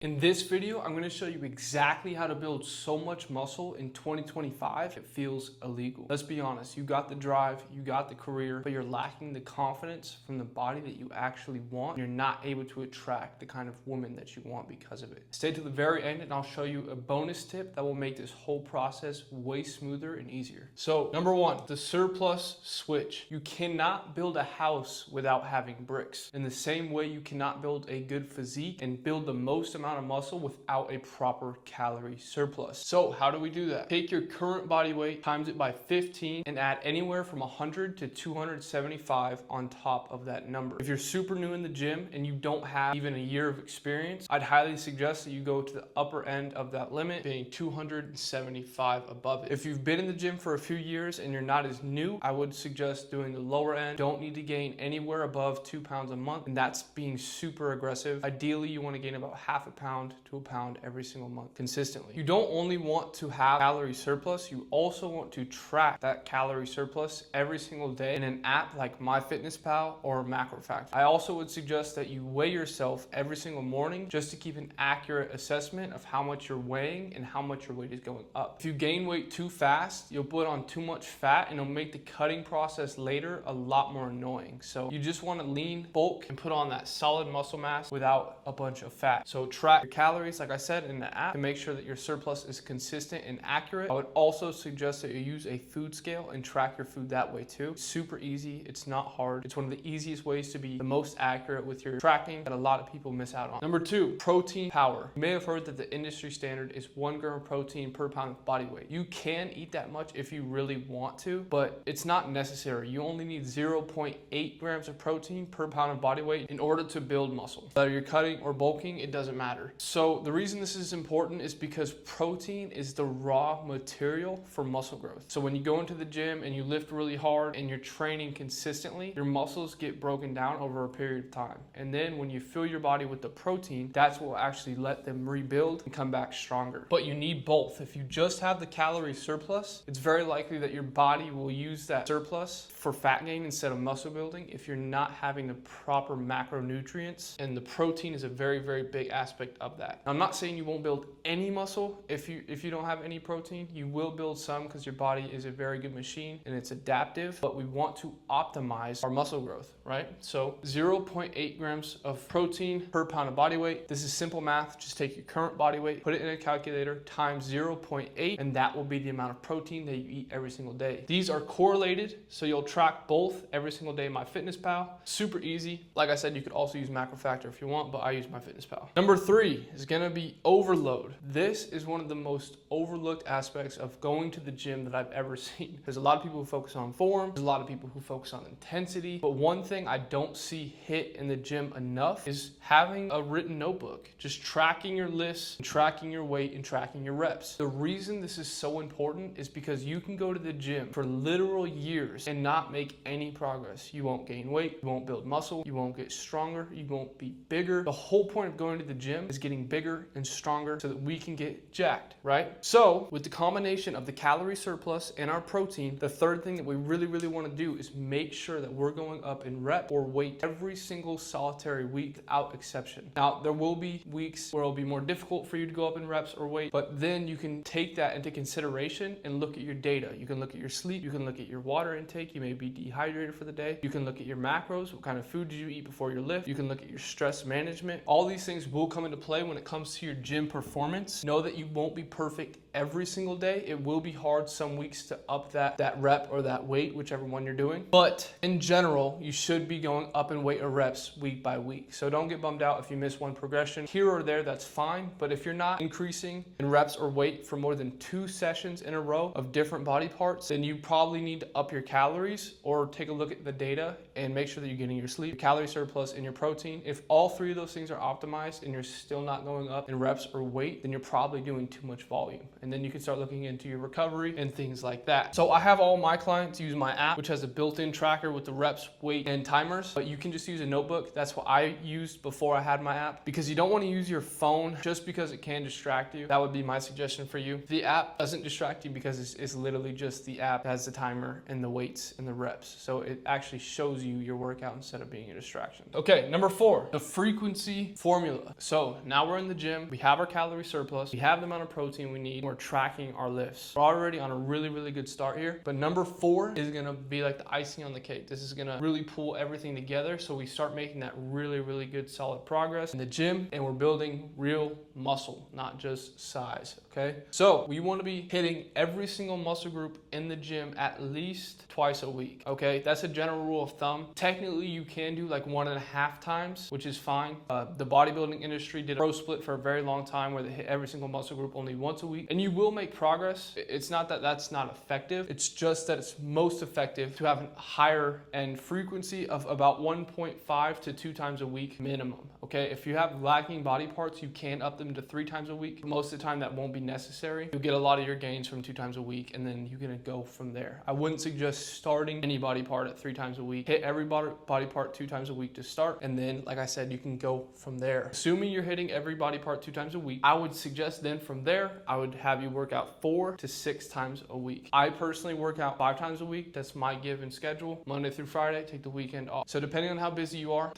In this video, I'm going to show you exactly how to build so much muscle in 2025 it feels illegal. Let's be honest, you got the drive, you got the career, but you're lacking the confidence from the body that you actually want. You're not able to attract the kind of woman that you want because of it. Stay to the very end and I'll show you a bonus tip that will make this whole process way smoother and easier. So number one, the surplus switch. You cannot build a house without having bricks. In the same way, you cannot build a good physique and build the most amount of muscle without a proper calorie surplus. So how do we do that? Take your current body weight, times it by 15, and add anywhere from 100 to 275 on top of that number. If you're super new in the gym and you don't have even a year of experience, I'd highly suggest that you go to the upper end of that limit, being 275 above it. If you've been in the gym for a few years and you're not as new, I would suggest doing the lower end. Don't need to gain anywhere above 2 pounds a month, and that's being super aggressive. Ideally, you want to gain about half a pound to a pound every single month consistently. You don't only want to have calorie surplus, you also want to track that calorie surplus every single day in an app like MyFitnessPal or MacroFactor. I also would suggest that you weigh yourself every single morning just to keep an accurate assessment of how much you're weighing and how much your weight is going up. If you gain weight too fast, you'll put on too much fat and it'll make the cutting process later a lot more annoying. So you just want to lean, bulk, and put on that solid muscle mass without a bunch of fat. So track your calories, like I said, in the app to make sure that your surplus is consistent and accurate. I would also suggest that you use a food scale and track your food that way too. It's super easy. It's not hard. It's one of the easiest ways to be the most accurate with your tracking that a lot of people miss out on. Number two, protein power. You may have heard that the industry standard is 1 gram of protein per pound of body weight. You can eat that much if you really want to, but it's not necessary. You only need 0.8 grams of protein per pound of body weight in order to build muscle. Whether you're cutting or bulking, it doesn't matter. So the reason this is important is because protein is the raw material for muscle growth. So when you go into the gym and you lift really hard and you're training consistently, your muscles get broken down over a period of time. And then when you fill your body with the protein, that's what will actually let them rebuild and come back stronger. But you need both. If you just have the calorie surplus, it's very likely that your body will use that surplus for fat gain instead of muscle building if you're not having the proper macronutrients. And the protein is a very, very big aspect of that. Now, I'm not saying you won't build any muscle if you don't have any protein. You will build some because your body is a very good machine and it's adaptive, but we want to optimize our muscle growth, right? So 0.8 grams of protein per pound of body weight. This is simple math. Just take your current body weight, put it in a calculator, times 0.8, and that will be the amount of protein that you eat every single day. These are correlated, so you'll track both every single day in MyFitnessPal. Super easy. Like I said, you could also use MacroFactor if you want, but I use MyFitnessPal. Number three is gonna be overload. This is one of the most overlooked aspects of going to the gym that I've ever seen. There's a lot of people who focus on form, there's a lot of people who focus on intensity, but one thing I don't see hit in the gym enough is having a written notebook, just tracking your lists, tracking your weight, and tracking your reps. The reason this is so important is because you can go to the gym for literal years and not make any progress. You won't gain weight, you won't build muscle, you won't get stronger, you won't be bigger. The whole point of going to the gym is getting bigger and stronger so that we can get jacked, right? So with the combination of the calorie surplus and our protein, the third thing that we really want to do is make sure that we're going up in rep or weight every single solitary week without exception. Now, there will be weeks where it'll be more difficult for you to go up in reps or weight, but then you can take that into consideration and look at your data. You can look at your sleep, you can look at your water intake, you may be dehydrated for the day, you can look at your macros, what kind of food did you eat before your lift, you can look at your stress management. All these things will come into play when it comes to your gym performance. Know that you won't be perfect every single day. It will be hard some weeks to up that rep or that weight, whichever one you're doing. But in general, you should be going up in weight or reps week by week. So don't get bummed out if you miss one progression. Here or there, that's fine. But if you're not increasing in reps or weight for more than 2 sessions in a row of different body parts, then you probably need to up your calories or take a look at the data and make sure that you're getting your sleep, your calorie surplus, and your protein. If all three of those things are optimized and you're still not going up in reps or weight, then you're probably doing too much volume. and then you can start looking into your recovery and things like that. So I have all my clients use my app, which has a built-in tracker with the reps, weight, and timers, but you can just use a notebook. That's what I used before I had my app, because you don't want to use your phone just because it can distract you. That would be my suggestion for you. The app doesn't distract you because it's literally just the app that has the timer and the weights and the reps. So it actually shows you your workout instead of being a distraction. Okay, number 4, the frequency formula. So now we're in the gym, we have our calorie surplus, we have the amount of protein we need, we're tracking our lifts. We're already on a really, really good start here, but number 4 is gonna be like the icing on the cake. This is gonna really pull everything together so we start making that really, really good solid progress in the gym, and we're building real muscle, not just size, okay? So we wanna be hitting every single muscle group in the gym at least twice a week, okay? That's a general rule of thumb. Technically, you can do like 1.5 times, which is fine. The bodybuilding industry did a pro split for a very long time where they hit every single muscle group only once a week, and you will make progress. It's not that that's not effective. It's just that it's most effective to have a higher end frequency of about 1.5 to 2 times a week minimum, okay? If you have lacking body parts, you can up them to 3 times a week. Most of the time that won't be necessary. You'll get a lot of your gains from 2 times a week, and then you're gonna go from there. I wouldn't suggest starting any body part at 3 times a week. Hit every body part 2 times a week to start, and then, like I said, you can go from there. Assuming you're hitting every body part 2 times a week, I would suggest then from there, I would have you work out 4 to 6 times a week. I personally work out 5 times a week. That's my given schedule. Monday through Friday, take the weekend off. So depending on how busy you are,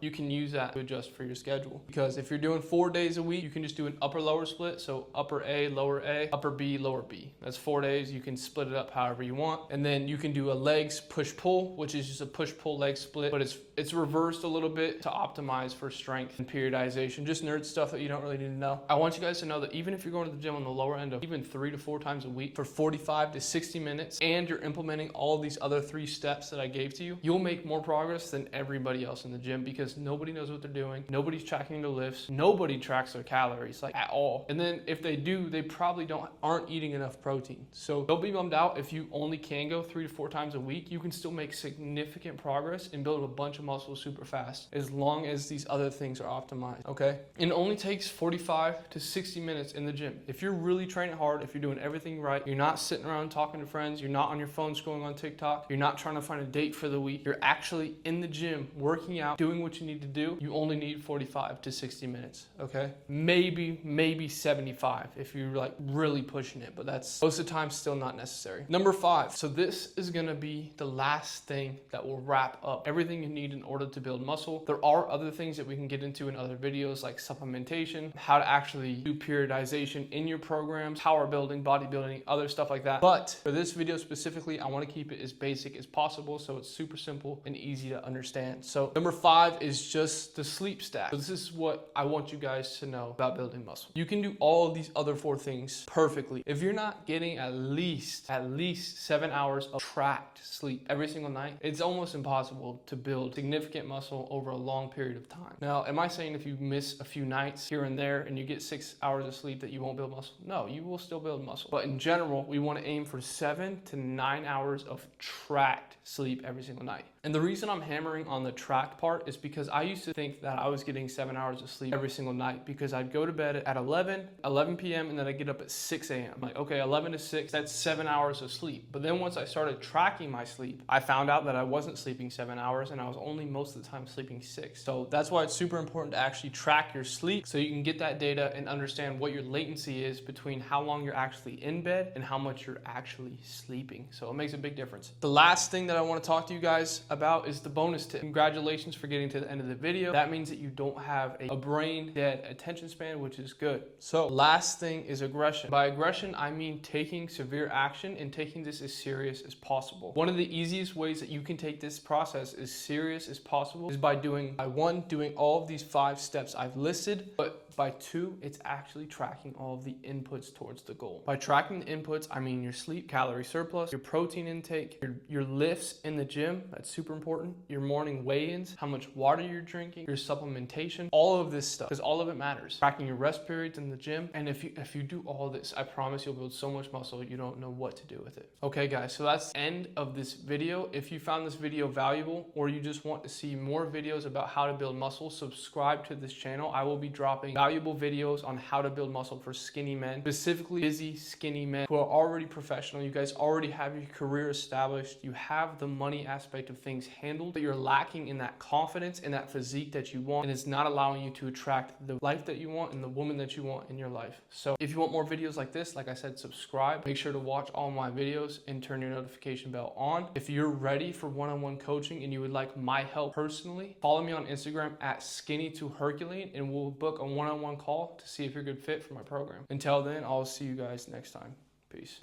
you can use that to adjust for your schedule. Because if you're doing 4 days a week, you can just do an upper lower split. So upper A, upper B, lower B. That's 4 days. You can split it up however you want. And then you can do a legs push pull, which is just a push pull leg split, but it's reversed a little bit to optimize for strength and periodization. Just nerd stuff that you don't really need to know. I want you guys to know that even if you're going to the gym on the lower end of even 3 to 4 times a week for 45 to 60 minutes, and you're implementing all these other 3 steps that I gave to you, you'll make more progress than everybody else in the gym, because nobody knows what they're doing. Nobody's tracking the lifts. Nobody tracks their calories, like, at all. And then if they do, they probably aren't eating enough protein. So don't be bummed out if you only can go 3 to 4 times a week. You can still make significant progress and build a bunch of muscle super fast, as long as these other things are optimized, okay? It only takes 45 to 60 minutes in the gym. If you're really training hard, if you're doing everything right, you're not sitting around talking to friends, you're not on your phone scrolling on TikTok, you're not trying to find a date for the week, you're actually in the gym, working out, doing what you need to do, you only need 45 to 60 minutes, okay? Maybe 75 if you're like really pushing it, but that's most of the time still not necessary. Number 5, so this is gonna be the last thing that will wrap up everything you need in order to build muscle. There are other things that we can get into in other videos, like supplementation, how to actually do periodization in your programs, power building, bodybuilding, other stuff like that. But for this video specifically, I want to keep it as basic as possible so it's super simple and easy to understand. So number 5 is just the sleep stack. So this is what I want you guys to know about building muscle. You can do all of these other 4 things perfectly. If you're not getting at least 7 hours of tracked sleep every single night, it's almost impossible to build significant muscle over a long period of time. Now, am I saying if you miss a few nights here and there and you get 6 hours of sleep that you won't build muscle? No, you will still build muscle. But in general, we want to aim for 7 to 9 hours of tracked sleep every single night. And the reason I'm hammering on the tracked part is because I used to think that I was getting 7 hours of sleep every single night, because I'd go to bed at 11 p.m. and then I'd get up at 6 a.m. Like, okay, 11 to 6, that's 7 hours of sleep. But then once I started tracking my sleep, I found out that I wasn't sleeping 7 hours and I was only most of the time sleeping 6. So that's why it's super important to actually track your sleep so you can get that data and understand what your latency is between how long you're actually in bed and how much you're actually sleeping. So it makes a big difference. The last thing that I want to talk to you guys about is the bonus tip. Congratulations for getting to the end of the video. That means that you don't have a brain dead attention span, which is good. So last thing is aggression. By aggression, I mean taking severe action and taking this as serious as possible. One of the easiest ways that you can take this process as serious as possible is by doing all of these 5 steps I've listed, but by 2, it's actually tracking all of the inputs towards the goal. By tracking the inputs, I mean your sleep, calorie surplus, your protein intake, your lifts in the gym, that's super important, your morning weigh-ins, how much water you're drinking, your supplementation, all of this stuff, because all of it matters. Tracking your rest periods in the gym, and if you do all this, I promise you'll build so much muscle you don't know what to do with it. Okay guys, so that's the end of this video. If you found this video valuable, or you just want to see more videos about how to build muscle, subscribe to this channel. I will be dropping valuable videos on how to build muscle for skinny men, specifically busy, skinny men who are already professional. You guys already have your career established. You have the money aspect of things handled, but you're lacking in that confidence and that physique that you want, and it's not allowing you to attract the life that you want and the woman that you want in your life. So if you want more videos like this, like I said, subscribe. Make sure to watch all my videos and turn your notification bell on. If you're ready for one-on-one coaching and you would like my help personally, follow me on Instagram at skinny2herculean and we'll book a one-on-one call to see if you're a good fit for my program. Until then, I'll see you guys next time. Peace.